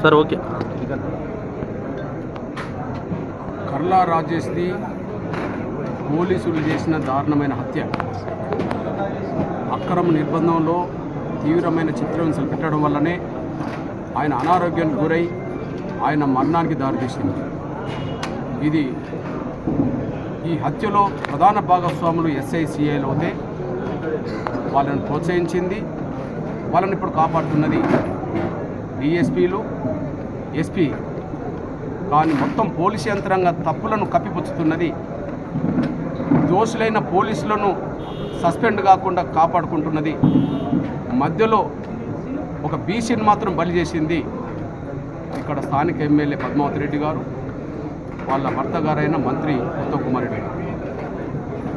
Sir okay. Karla రాజేష్ది పోలీసులు చేసిన దారుణమైన హత్య, అక్రమ నిర్బంధంలో తీవ్రమైన చిత్రహింసలు పెట్టడం వల్లనే ఆయన అనారోగ్యానికి గురై ఆయన మరణానికి దారితీసింది. ఈ హత్యలో ప్రధాన భాగస్వాములు ఎస్ఐసిఐలు అయితే వాళ్ళని ప్రోత్సహించింది, వాళ్ళని ఇప్పుడు కాపాడుతున్నది డిఎస్పీలు, ఎస్పీ. కానీ మొత్తం పోలీసు యంత్రాంగ తప్పులను కప్పిపుచ్చుతున్నది దోషులైన పోలీసులను సస్పెండ్ కాకుండా కాపాడుకుంటున్నది. మధ్యలో ఒక బీసీని మాత్రం బలి చేసింది ఇక్కడ స్థానిక ఎమ్మెల్యే పద్మావతి రెడ్డి గారు, వాళ్ళ భర్త గారైన మంత్రి ఉత్తమ్ కుమార్ రెడ్డి.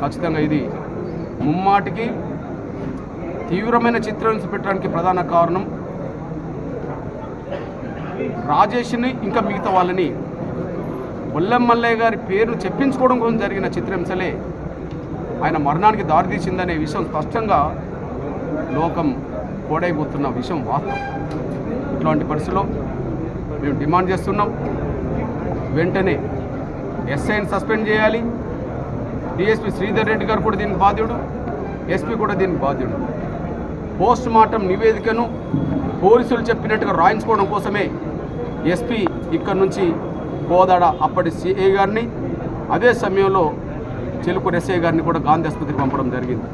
ఖచ్చితంగా ఇది ముమ్మాటికి తీవ్రమైన చిత్రహింస పెట్టడానికి ప్రధాన కారణం రాజేష్ని ఇంకా మిగతా వాళ్ళని బొల్లెం మల్లయ్య గారి పేరు చెప్పించుకోవడం కోసం జరిగిన చిత్రహింసలే ఆయన మరణానికి దారితీసిందనే విషయం స్పష్టంగా లోకం కోడైపోతున్న విషయం వాస్తవం. ఇట్లాంటి పరిస్థితుల్లో మేము డిమాండ్ చేస్తున్నాం, వెంటనే ఎస్ఐని సస్పెండ్ చేయాలి. డిఎస్పీ శ్రీధర్ రెడ్డి గారు కూడా దీనికి బాధ్యుడు, ఎస్పీ కూడా దీనికి బాధ్యుడు. పోస్ట్ మార్టం నివేదికను పోలీసులు చెప్పినట్టుగా రాయించుకోవడం కోసమే ఎస్పీ ఇక్కడ నుంచి కోదాడ అప్పటి సిఐ గారిని, అదే సమయంలో చెలుకూరు ఎస్ఐ గారిని కూడా గాంధీ ఆసుపత్రికి పంపడం జరిగింది.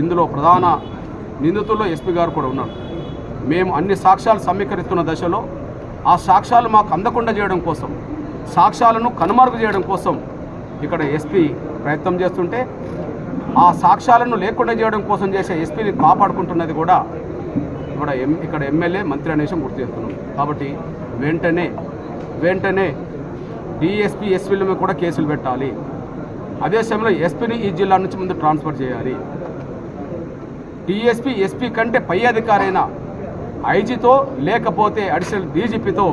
ఇందులో ప్రధాన నిందితుల్లో ఎస్పీ గారు కూడా ఉన్నారు. మేము అన్ని సాక్ష్యాలు సమీకరిస్తున్న దశలో ఆ సాక్ష్యాలు మాకు అందకుండా చేయడం కోసం, సాక్ష్యాలను కనుమరుగు చేయడం కోసం ఇక్కడ ఎస్పీ ప్రయత్నం చేస్తుంటే, ఆ సాక్ష్యాలను లేకుండా చేయడం కోసం చేసే ఎస్పీని కాపాడుకుంటున్నది కూడా ఇక్కడ ఎమ్మెల్యే మంత్రి అనే విషయం గుర్తు చేస్తున్నాం. కాబట్టి వెంటనే డిఎస్పీ ఎస్పీల మీద కూడా కేసులు పెట్టాలి. అదే సమయంలో ఎస్పీని ఈ జిల్లా నుంచి ముందు ట్రాన్స్ఫర్ చేయాలి. డిఎస్పీ ఎస్పీ కంటే పై అధికారైన ఐజీతో లేకపోతే అడిషనల్ డీజీపీతో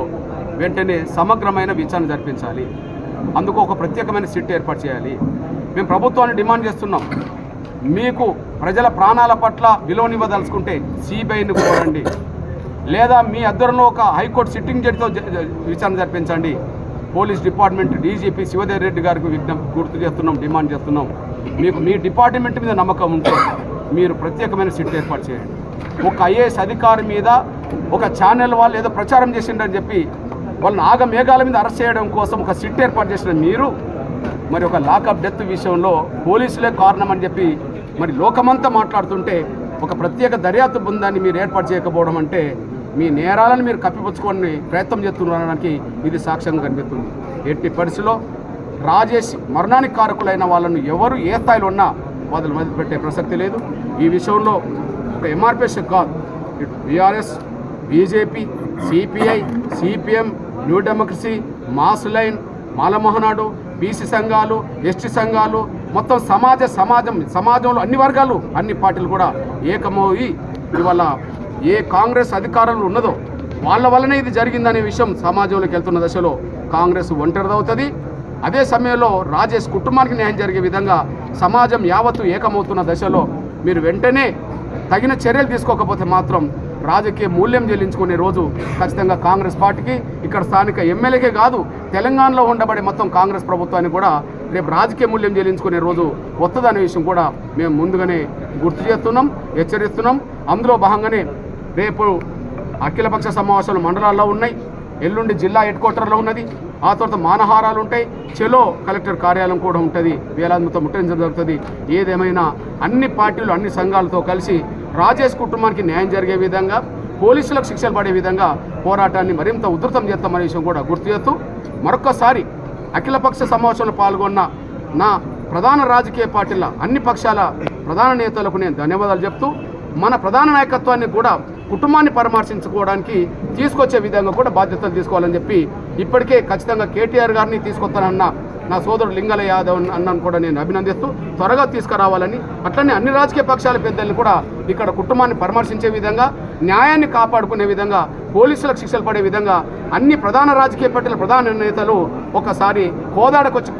వెంటనే సమగ్రమైన విచారణ జరిపించాలి. అందుకు ఒక ప్రత్యేకమైన సిట్ ఏర్పాటు చేయాలి. మేము ప్రభుత్వాన్ని డిమాండ్ చేస్తున్నాం, మీకు ప్రజల ప్రాణాల పట్ల విలువనివ్వదలుచుకుంటే సిబిఐని కోరండి, లేదా మీ అద్దరంలో ఒక హైకోర్టు సిట్టింగ్ జడ్జితో విచారణ జరిపించండి. Police department DGP Shivdev Reddy గారికి విజ్ఞప్తి గుర్తు చేస్తున్నాం, డిమాండ్ చేస్తున్నాం. మీకు మీ డిపార్ట్మెంట్ మీద నమ్మకం ఉంటే మీరు ప్రత్యేకమైన సిట్ ఏర్పాటు చేయండి. ఒక ఐఏఎస్ అధికారి మీద ఒక ఛానల్ వాళ్ళు ఏదో ప్రచారం చేసిండని చెప్పి వాళ్ళని ఆగమేఘాల మీద అరెస్ట్ చేయడం కోసం ఒక సిట్ ఏర్పాటు చేసిన మీరు మరి ఒక లాకప్ డెత్ విషయంలో పోలీసులే కారణం అని చెప్పి మరి లోకమంతా మాట్లాడుతుంటే ఒక ప్రత్యేక దర్యాప్తు బృందాన్ని మీరు ఏర్పాటు చేయకపోవడం అంటే మీ నేరాలను మీరు కప్పిపుచ్చుకొని ప్రయత్నం చేస్తున్నారనడానికి ఇది సాక్ష్యంగా కనిపిస్తుంది. ఎట్టి పరిస్థితిలో రాజేష్ మరణానికి కారకులైన వాళ్ళను ఎవరు ఏ స్థాయిలో ఉన్నా వదిలిపెట్టే ప్రసక్తి లేదు. ఈ విషయంలో ఒక ఎంఆర్పిఎస్ కాదు, ఇటు BRS, BJP, CPI, CPM, New Democracy, Mass Line, Mala Mahanadu, BC సంఘాలు, ఎస్టీ సంఘాలు, మొత్తం సమాజంలో అన్ని వర్గాలు, అన్ని పార్టీలు కూడా ఏకమవుయి ఇవాళ ఏ కాంగ్రెస్ అధికారంలో ఉన్నదో వాళ్ళ వల్లనే ఇది జరిగిందనే విషయం సమాజంలోకి వెళ్తున్న దశలో కాంగ్రెస్ ఒంటరిదవుతుంది. అదే సమయంలో రాజేష్ కుటుంబానికి న్యాయం జరిగే విధంగా సమాజం యావత్తు ఏకమవుతున్న దశలో మీరు వెంటనే తగిన చర్యలు తీసుకోకపోతే మాత్రం రాజకీయ మూల్యం చెల్లించుకునే రోజు ఖచ్చితంగా కాంగ్రెస్ పార్టీకి, ఇక్కడ స్థానిక ఎమ్మెల్యేకే కాదు తెలంగాణలో ఉండబడే మొత్తం కాంగ్రెస్ ప్రభుత్వానికి కూడా రేపు రాజకీయ మూల్యం చెల్లించుకునే రోజు వస్తుందనే విషయం కూడా మేము ముందుగానే గుర్తు చేస్తున్నాం, హెచ్చరిస్తున్నాం. అందులో భాగంగానే రేపు అఖిలపక్ష సమావేశాలు మండలాల్లో ఉన్నాయి, ఎల్లుండి జిల్లా హెడ్ క్వార్టర్లో ఉన్నది, ఆ తర్వాత మానహారాలు ఉంటాయి, చెలో కలెక్టర్ కార్యాలయం కూడా ఉంటుంది, వేలాదితో ముట్టించడం జరుగుతుంది. ఏదేమైనా అన్ని పార్టీలు అన్ని సంఘాలతో కలిసి రాజేష్ కుటుంబానికి న్యాయం జరిగే విధంగా, పోలీసులకు శిక్షలు పడే విధంగా పోరాటాన్ని మరింత ఉధృతం చేస్తామనే విషయం కూడా గుర్తు చేస్తూ మరొక్కసారి అఖిలపక్ష సమావేశంలో పాల్గొన్న నా ప్రధాన రాజకీయ పార్టీల అన్ని పక్షాల ప్రధాన నేతలకు నేను ధన్యవాదాలు చెప్తూ మన ప్రధాన నాయకత్వాన్ని కూడా కుటుంబాన్ని పరామర్శించుకోవడానికి తీసుకొచ్చే విధంగా కూడా బాధ్యతలు తీసుకోవాలని చెప్పి ఇప్పటికే ఖచ్చితంగా కేటీఆర్ గారిని తీసుకొస్తానన్న నా సోదరుడు లింగల యాదవ్ అన్నను కూడా నేను అభినందిస్తూ త్వరగా తీసుకురావాలని, అట్లనే అన్ని రాజకీయ పక్షాల పెద్దల్ని కూడా ఇక్కడ కుటుంబాన్ని పరామర్శించే విధంగా, న్యాయాన్ని కాపాడుకునే విధంగా, పోలీసులకు శిక్షలు పడే విధంగా అన్ని ప్రధాన రాజకీయ పార్టీల ప్రధాన నేతలు ఒకసారి కోదాడకొచ్చి